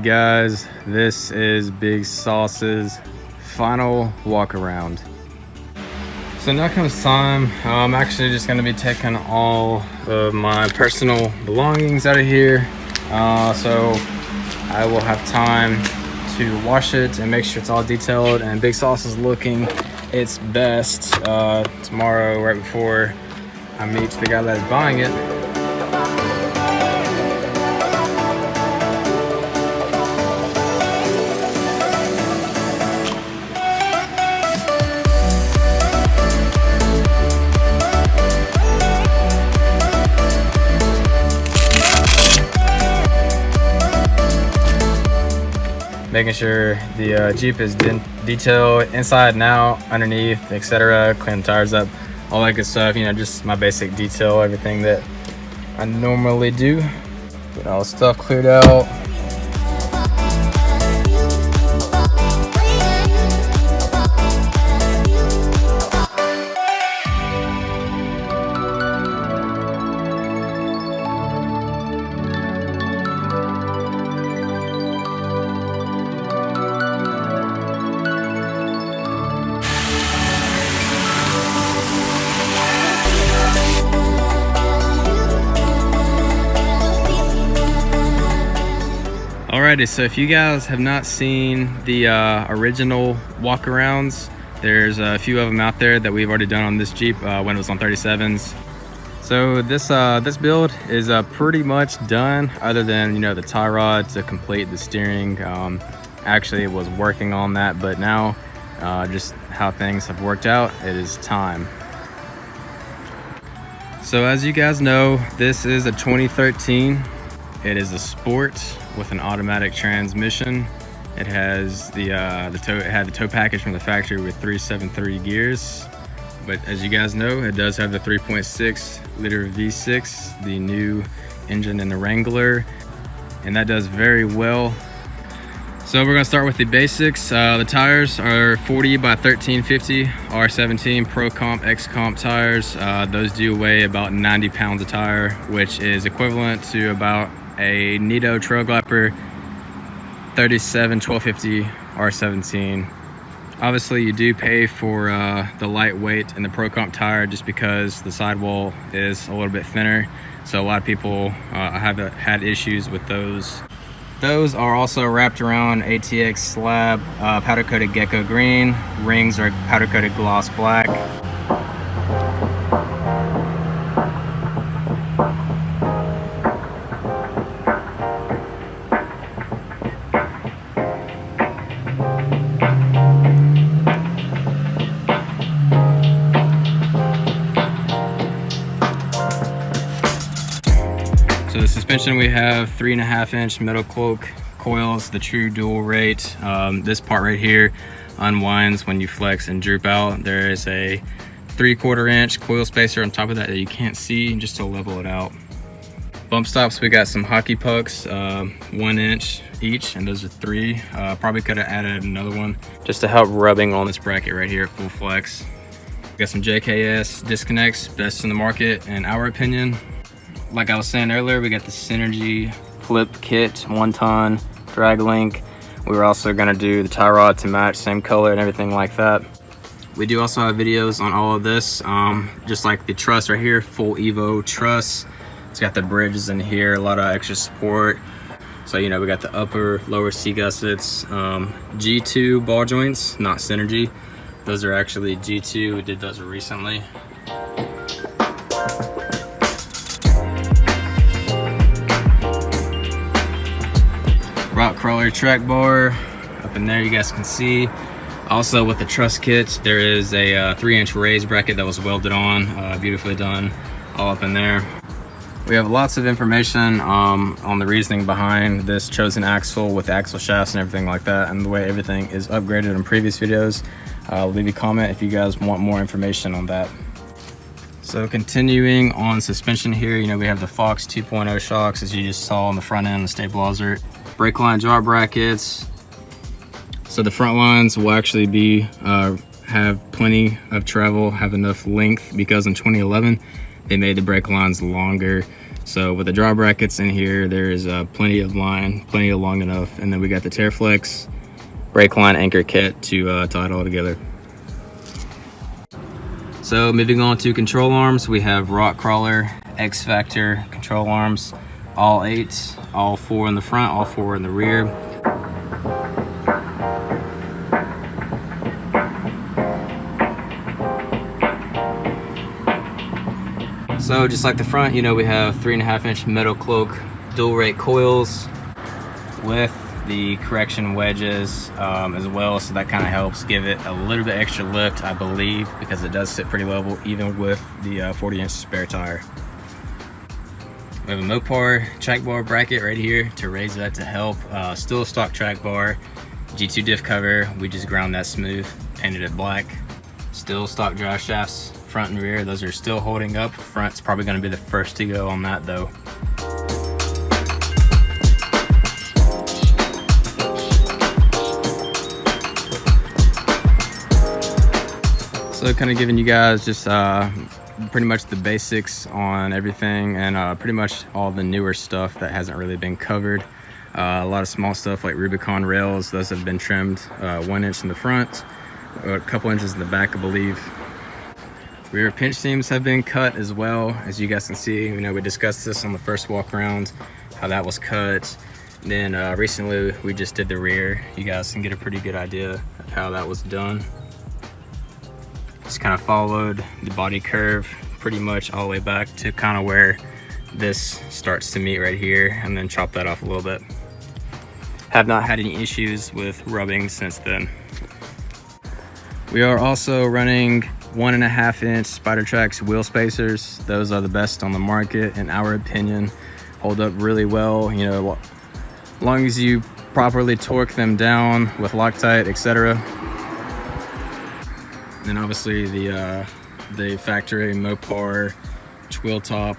Alrighty guys, this is Big Sauce's final walk around. So now comes time. I'm actually just going to be taking all of my personal belongings out of here. So I will have time to wash it and make sure it's all detailed, and Big Sauce is looking its best tomorrow, right before I meet the guy that's buying it. Making sure the Jeep is detailed inside and out, underneath, etc. Clean the tires up, all that good stuff. You know, just my basic detail, everything that I normally do. Get all the stuff cleared out. Alrighty, so if you guys have not seen the original walk-arounds, there's a few of them out there that we've already done on this Jeep when it was on 37s. So this build is pretty much done, other than, you know, the tie rod to complete the steering. Actually was working on that, but now just how things have worked out, it is time. So as you guys know, this is a 2013. It is a sport with an automatic transmission. It has it had the tow package from the factory with 373 gears. But as you guys know, it does have the 3.6 liter V6, the new engine in the Wrangler, and that does very well. So we're gonna start with the basics. The tires are 40 by 1350 R17 Pro Comp X Comp tires. Those do weigh about 90 pounds a tire, which is equivalent to about a Nito Trail Glapper 37 1250 R17. Obviously you do pay for the lightweight and the Pro Comp tire, just because the sidewall is a little bit thinner, so a lot of people have had issues with those. Those are also wrapped around ATX slab, powder coated gecko green. Rings are powder coated gloss black. So the suspension, we have 3.5-inch metal cloak coils, the true dual rate. This part right here unwinds when you flex and droop out. There is a 3/4-inch coil spacer on top of that you can't see, just to level it out. Bump stops, we got some hockey pucks, 1 inch each, and those are 3. Probably could have added another one just to help rubbing on this bracket right here at full flex. We got some JKS disconnects, best in the market in our opinion. Like I was saying earlier, we got the Synergy Flip Kit 1-ton drag link. We were also gonna do the tie rod to match, same color and everything like that. We do also have videos on all of this, just like the truss right here, full Evo truss. It's got the bridges in here, a lot of extra support. So, you know, we got the upper, lower C gussets, G2 ball joints, not Synergy. Those are actually G2, we did those recently. Rock crawler track bar up in there, you guys can see. Also with the truss kit, there is a 3-inch raised bracket that was welded on, beautifully done, all up in there. We have lots of information on the reasoning behind this chosen axle with the axle shafts and everything like that, and the way everything is upgraded in previous videos. Leave a comment if you guys want more information on that. So continuing on suspension here, you know, we have the Fox 2.0 shocks, as you just saw on the front end, the stabilizer. Brake line drop brackets. So the front lines will actually be have plenty of travel, have enough length, because in 2011 they made the brake lines longer So with the draw brackets in here, there is plenty of line, plenty of long enough. And then we got the Tearflex brake line anchor kit to tie it all together. So moving on to control arms, we have Rock Crawler, X Factor control arms, all 8, all 4 in the front, all 4 in the rear. So just like the front, you know, we have 3.5-inch metal cloak dual rate coils with the correction wedges as well, so that kind of helps give it a little bit extra lift, I believe, because it does sit pretty level even with the 40-inch spare tire. We have a Mopar track bar bracket right here to raise that to help. Still a stock track bar, G2 diff cover, we just ground that smooth, painted it black. Still stock drive shafts, front and rear, those are still holding up. Front's probably going to be the first to go on that though. So kind of giving you guys just pretty much the basics on everything, and pretty much all the newer stuff that hasn't really been covered. A lot of small stuff like Rubicon rails, those have been trimmed 1 inch in the front, a couple inches in the back, I believe. Rear pinch seams have been cut as well, as you guys can see. You know, we discussed this on the first walk around, how that was cut. Then recently we just did the rear. You guys can get a pretty good idea of how that was done. Just kind of followed the body curve pretty much all the way back to kind of where this starts to meet right here, and then chop that off a little bit. Have not had any issues with rubbing since then. We are also running 1.5-inch Spider Tracks wheel spacers. Those are the best on the market in our opinion. Hold up really well, you know, as long as you properly torque them down with Loctite, etc. And obviously the factory Mopar wheel top.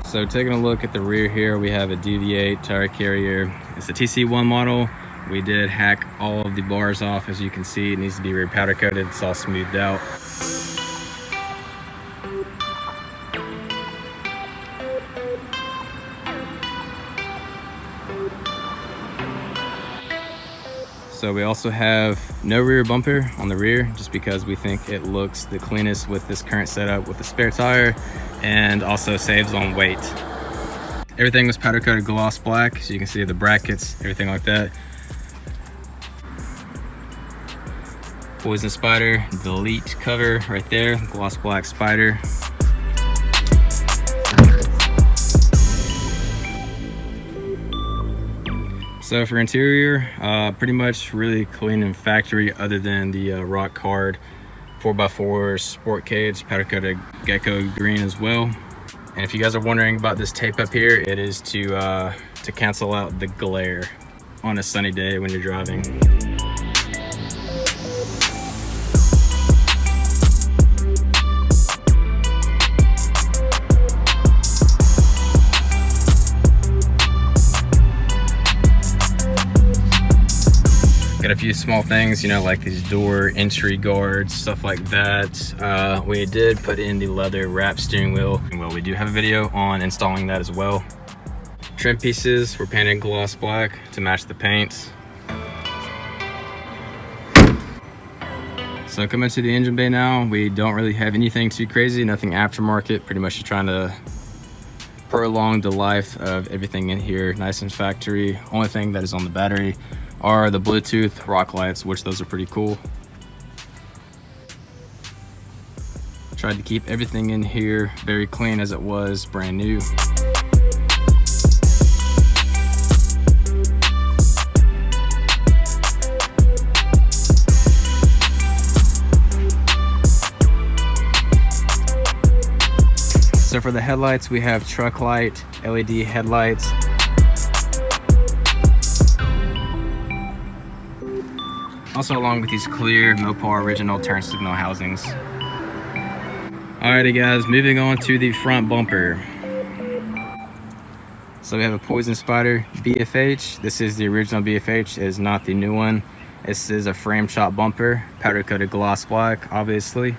So taking a look at the rear here, we have a DV8 tire carrier. It's a TC1 model. We did hack all of the bars off, as you can see. It needs to be rear powder coated. It's all smoothed out. So we also have no rear bumper on the rear, just because we think it looks the cleanest with this current setup with the spare tire, and also saves on weight. Everything was powder coated gloss black, so you can see the brackets, everything like that. Poison Spider delete cover right there, gloss black Spider. So for interior, pretty much really clean and factory, other than the rock hard 4x4 sport cage, powder coated gecko green as well. And if you guys are wondering about this tape up here, it is to cancel out the glare on a sunny day when you're driving. Got a few small things, you know, like these door entry guards, stuff like that. We did put in the leather wrap steering wheel. Well, we do have a video on installing that as well. Trim pieces were painted gloss black to match the paint. So coming to the engine bay now, we don't really have anything too crazy, nothing aftermarket, pretty much just trying to prolong the life of everything in here, nice and factory. Only thing that is on the battery are the Bluetooth rock lights, which those are pretty cool. Tried to keep everything in here very clean as it was brand new. So for the headlights, we have truck light, LED headlights. Also along with these clear Mopar original turn signal housings. Alrighty guys, moving on to the front bumper. So we have a Poison Spider BFH. This is the original BFH, it is not the new one. This is a frame chop bumper, powder coated gloss black, obviously.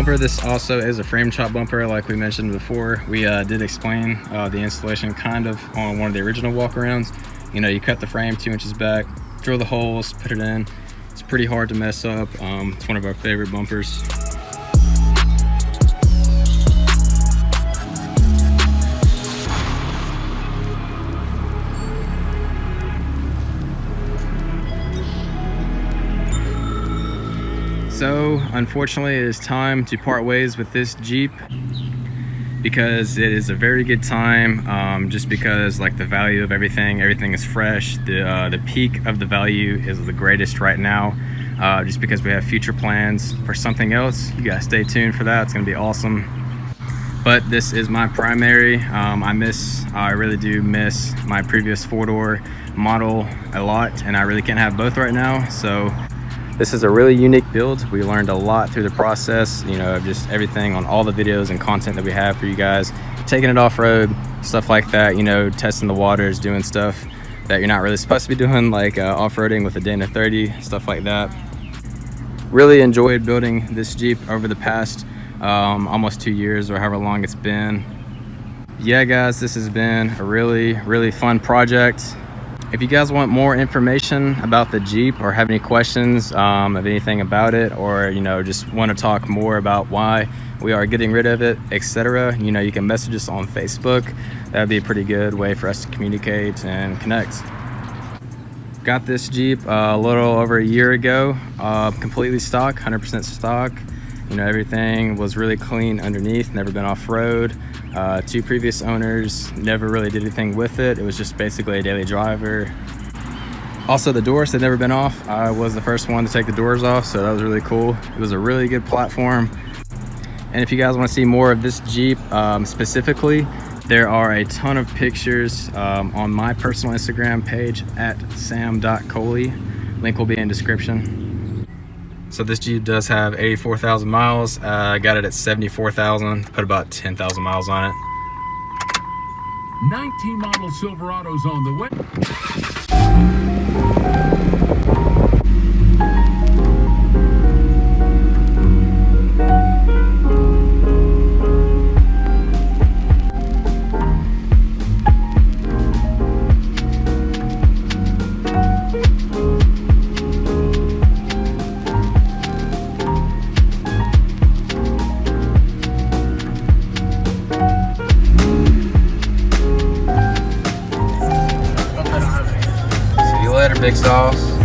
bumper, this also is a frame chop bumper like we mentioned before. We did explain the installation kind of on one of the original walk-arounds. You know, you cut the frame 2 inches back, drill the holes, put it in. It's pretty hard to mess up. It's one of our favorite bumpers. So unfortunately, it is time to part ways with this Jeep because it is a very good time, just because like the value of everything is fresh. The peak of the value is the greatest right now, just because we have future plans for something else. You guys stay tuned for that. It's gonna be awesome. But this is my primary. I really do miss my previous 4-door model a lot, and I really can't have both right now. So this is a really unique build. We learned a lot through the process, you know, just everything on all the videos and content that we have for you guys, taking it off-road, stuff like that, you know, testing the waters, doing stuff that you're not really supposed to be doing, like off-roading with a Dana 30, stuff like that. Really enjoyed building this Jeep over the past almost 2 years or however long it's been. Yeah guys, this has been a really fun project. If you guys want more information about the Jeep or have any questions of anything about it, or you know, just want to talk more about why we are getting rid of it, etc., you know, you can message us on Facebook. That'd be a pretty good way for us to communicate and connect. Got this Jeep a little over a year ago, completely stock, 100% stock. You know, everything was really clean underneath, never been off-road. 2 previous owners never really did anything with it. It was just basically a daily driver. Also, the doors had never been off. I was the first one to take the doors off, so that was really cool. It was a really good platform. And if you guys want to see more of this Jeep specifically, there are a ton of pictures on my personal Instagram page at sam.coley. Link will be in description. So this Jeep does have 84,000 miles. I got it at 74,000, put about 10,000 miles on it. 19 model Silverado's on the way. Big sauce.